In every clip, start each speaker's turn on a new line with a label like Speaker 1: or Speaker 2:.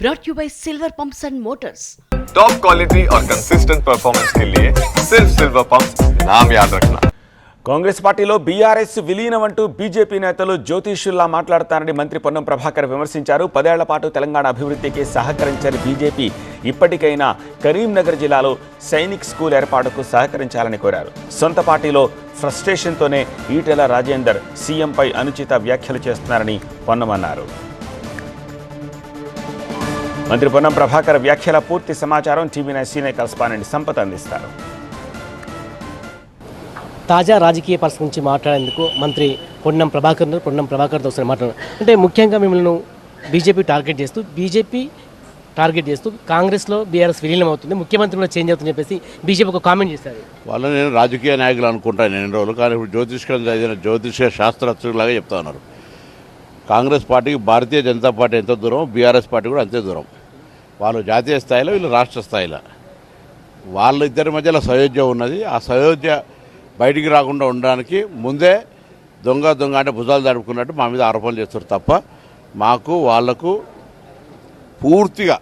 Speaker 1: brought you by Silver Pumps and Motors.
Speaker 2: Top quality और consistent performance के लिए सिर्फ सिल्वर पंप्स नाम याद रखना.
Speaker 3: కాంగ్రెస్ పార్టీలో బీఆర్ఎస్ విలీనం అంటూ బీజేపీ నేతలు జ్యోతిష్యుల్లా మాట్లాడతారని మంత్రి పొన్నం ప్రభాకర్ విమర్శించారు. 10 ఏళ్ల పాటు తెలంగాణ అభివృద్ధికి సహకరించని బీజేపీ ఇప్పటికైనా కరీంనగర్ జిల్లాలో సైనిక్ స్కూల్ ఏర్పాటుకు సహకరించాలని కోరారు. సొంత పార్టీలో ఫ్రస్ట్రేషన్తోనే ఈటెల రాజేందర్ సీఎంపై అనుచిత వ్యాఖ్యలు చేస్తున్నారని పొన్నం అన్నారు. మంత్రి పొన్నం ప్రభాకర్ వ్యాఖ్యల పూర్తి సమాచారం టీవీ9 సీనియర్ కరెస్పాండెంట్ సంపత్ అందిస్తారు.
Speaker 4: తాజా రాజకీయ పరిస్థితి గురించి మాట్లాడేందుకు మంత్రి పొన్నం ప్రభాకర్తో ఒకసారి మాట్లాడారు. అంటే ముఖ్యంగా మిమ్మల్ని బీజేపీ టార్గెట్ చేస్తూ కాంగ్రెస్లో బీఆర్ఎస్ విలీనం అవుతుంది, ముఖ్యమంత్రి కూడా చేంజ్ అవుతుందని చెప్పేసి బీజేపీ ఒక కామెంట్ చేశారు.
Speaker 5: వాళ్ళని నేను రాజకీయ నాయకులు అనుకుంటాను నేను రోజులు, కానీ ఇప్పుడు జ్యోతిష్కం చదివిన జ్యోతిష శాస్త్రజ్ఞులాగా చెప్తా ఉన్నారు. కాంగ్రెస్ పార్టీకి భారతీయ జనతా పార్టీ ఎంత దూరం, బీఆర్ఎస్ పార్టీ కూడా అంతే దూరం. వాళ్ళు జాతీయ స్థాయిలో, వీళ్ళు రాష్ట్ర స్థాయిలో. వాళ్ళిద్దరి మధ్యలో సయోధ్య ఉన్నది. ఆ సయోధ్య బయటికి రాకుండా ఉండడానికి ముందే దొంగ అంటే భుజాలు తడుపుకున్నట్టు మా మీద ఆరోపణలు చేస్తారు తప్ప మాకు వాళ్లకు పూర్తిగా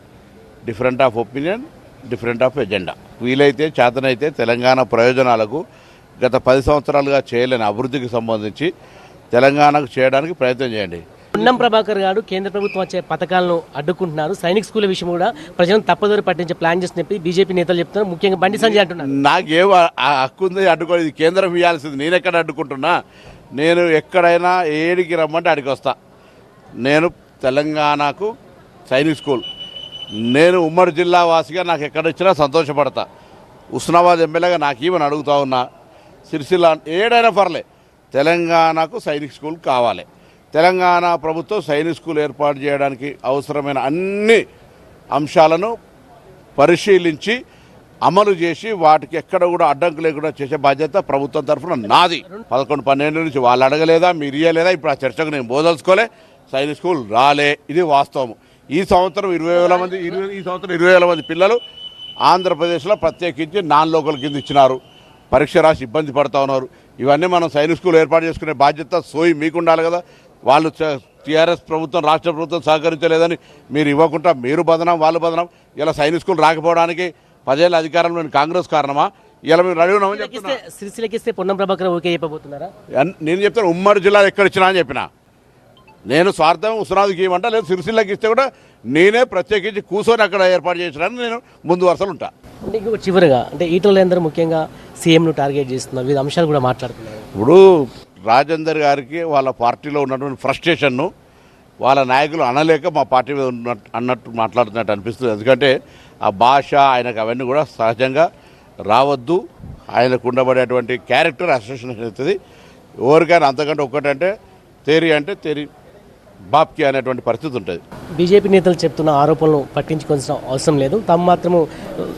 Speaker 5: different of opinion, different of agenda. వీలైతే చేతనైతే తెలంగాణ ప్రయోజనాలకు గత 10 సంవత్సరాలుగా చేయలేని అభివృద్ధికి సంబంధించి తెలంగాణకు చేయడానికి ప్రయత్నం చేయండి.
Speaker 4: పొన్నం ప్రభాకర్ గారు కేంద్ర ప్రభుత్వం వచ్చే పథకాలను అడ్డుకుంటున్నారు, సైనిక్ స్కూల్ విషయం కూడా ప్రజలను తప్పదోరి పట్టించే ప్లాన్ చేసి చెప్పి బీజేపీ నేతలు చెప్తున్నారు. ముఖ్యంగా బండి సంజయ్ అంటున్నారు,
Speaker 5: నాకేం హక్కు ఉంది అడ్డుకోలేదు, కేంద్రం ఇవ్వాల్సింది. నేను ఎక్కడ అడ్డుకుంటున్నా? నేను ఎక్కడైనా ఏడికి రమ్మంటే అడిగి వస్తా. నేను తెలంగాణకు సైనిక్ స్కూల్, నేను ఉమ్మడి జిల్లా వాసిగా నాకు ఎక్కడ వచ్చినా సంతోషపడతా. ఉస్నాబాద్ ఎమ్మెల్యేగా నాకు ఏమని అడుగుతా ఉన్నా, సిరిసిల్ల ఏడైనా పర్లే, తెలంగాణకు సైనిక్ స్కూల్ కావాలి. తెలంగాణ ప్రభుత్వం సైనిక్ స్కూల్ ఏర్పాటు చేయడానికి అవసరమైన అన్ని అంశాలను పరిశీలించి అమలు చేసి వాటికి ఎక్కడ కూడా అడ్డంకు లేకుండా చేసే బాధ్యత ప్రభుత్వం తరఫున నాది. 11-12 నుంచి వాళ్ళు అడగలేదా, మీరు ఇయ్యలేదా? ఇప్పుడు ఆ చర్చకు నేను బోదలుచుకోలే. సైనిక్ స్కూల్ రాలే, ఇది వాస్తవం. ఈ సంవత్సరం 20,000 మంది పిల్లలు ఆంధ్రప్రదేశ్లో ప్రత్యేకించి నాన్ లోకల్ కింద ఇచ్చినారు. పరీక్ష రాసి ఇబ్బంది పడుతూ ఉన్నారు. ఇవన్నీ మనం సైనిక్ స్కూల్ ఏర్పాటు చేసుకునే బాధ్యత సోయి మీకు ఉండాలి కదా. వాళ్ళు టీఆర్ఎస్ ప్రభుత్వం, రాష్ట్ర ప్రభుత్వం సహకరించలేదని మీరు ఇవ్వకుండా మీరు బదనం, వాళ్ళు బదనం. ఇలా సైనిక్ స్కూల్ రాకపోవడానికి 10 ఏళ్ళ అధికారంలోని కాంగ్రెస్ కారణమా? ఇలా మేము రెడీ ఉన్నామని చెప్తున్నా.
Speaker 4: సిరిసిల్లకిస్తే పొన్నం ప్రభాకర్ ఓకే చెప్పబోతున్నారా?
Speaker 5: నేను చెప్తాను, ఉమ్మడి జిల్లాలో ఎక్కడ ఇచ్చినా అని చెప్పిన. నేను స్వార్థం ఉస్నాదికి ఇవ్వమంట, లేదు సిరిసిల్లకి ఇస్తే కూడా నేనే ప్రత్యేకించి కూర్చొని అక్కడ ఏర్పాటు చేసినాను. నేను ముందు వరుసలు ఉంటా.
Speaker 4: అంటే ఇంకొక చివరిగా, అంటే ఈటలందరూ ముఖ్యంగా సీఎంను టార్గెట్ చేస్తున్నారు, వివిధ అంశాలు కూడా మాట్లాడుతున్నారు.
Speaker 5: ఇప్పుడు రాజేందర్ గారికి వాళ్ళ పార్టీలో ఉన్నటువంటి ఫ్రస్ట్రేషన్ను వాళ్ళ నాయకులు అనలేక మా పార్టీ మీద అన్నట్టు మాట్లాడుతున్నట్టు అనిపిస్తుంది. ఎందుకంటే ఆ భాష ఆయనకు అవన్నీ కూడా సహజంగా రావద్దు. ఆయనకు ఉండబడేటువంటి క్యారెక్టర్ అసోసియేషన్ అవుతుంది. ఎవరికైనా అంతకంటే ఒక్కటంటే తేరి బాప్కి అనేటువంటి పరిస్థితి ఉంటుంది.
Speaker 4: బీజేపీ నేతలు చెప్తున్న ఆరోపణలు పట్టించుకోవాల్సిన అవసరం లేదు, తాము మాత్రము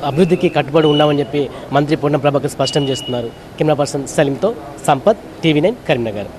Speaker 4: అభివృద్ధికి కట్టుబడి ఉన్నామని చెప్పి మంత్రి పొన్నం ప్రభాకర్ స్పష్టం చేస్తున్నారు. కెమెరా పర్సన్ సలీంతో సంపత్, టీవీ9 కరీంనగర్.